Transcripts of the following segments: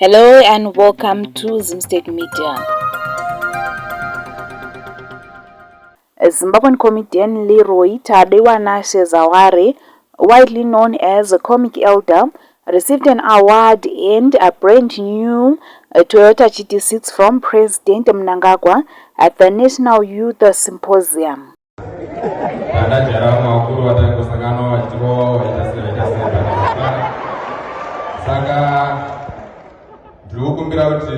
Hello and welcome to Zimstate Media. Zimbabwean comedian Leroy Tadewana Shezaware, widely known as a comic elder, received an award and a brand new Toyota GD6 from President Mnangagwa at the National Youth Symposium. Ndikukumbira kuti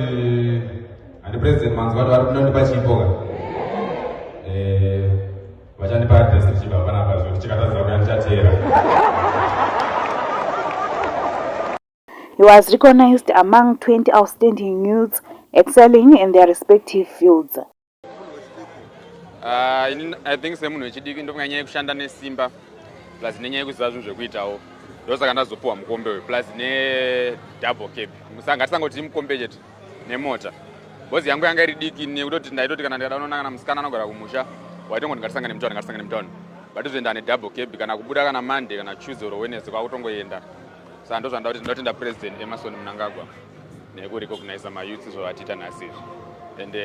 andi president manzwa vari kunondipa chipoka vachandipa adresi chiba panapa zvoti chikatadza kuya ndichateera. He was recognized among 20 outstanding youths excelling in their respective fields. I think semunhu wechidiki ndonyanya yekushanda nesimba plus nenyaya yekuziva zvinhu zvekuitawo ndosaka ndazopuwa mukombe uyu plus nedouble cab. Ngatisangoti mukombe chete nemota bhozi yangu yanga iri diki nekutoti ndaitoti kana ndikada kunonangana musikana anogara kumusha waitongoti ngatisangane mutauni but uzoenda nedouble cab kana kubuda kana Monday kana Tuesday or Wednesday kwakutongoenda. Saka ndozvanda kuti ndinotenda President Emerson Mnangagwa nekurecognize mayouth zvavatita nhasi and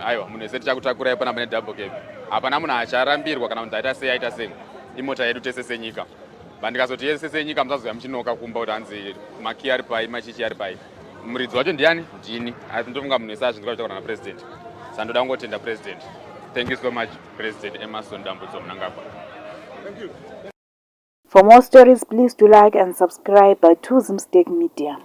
aiwa munhu wese tichakutakurai panapa nedouble cab hapana munhu acharambirwa kana munhu aita sei imota yedu tese senyika but ndikazoti yese senyika musazoya muchinoka kumba kuti hanzi maki ari pai machichi ari pai muridzi wacho ndiani ndini asi ndofunga munhu wese azvinzwa zvitaura napresident saka ndoda kungotenda president. Thank you so much President Emerson Mnangagwa. Thank you. For more stories, please do like and subscribe to Zimstate Media.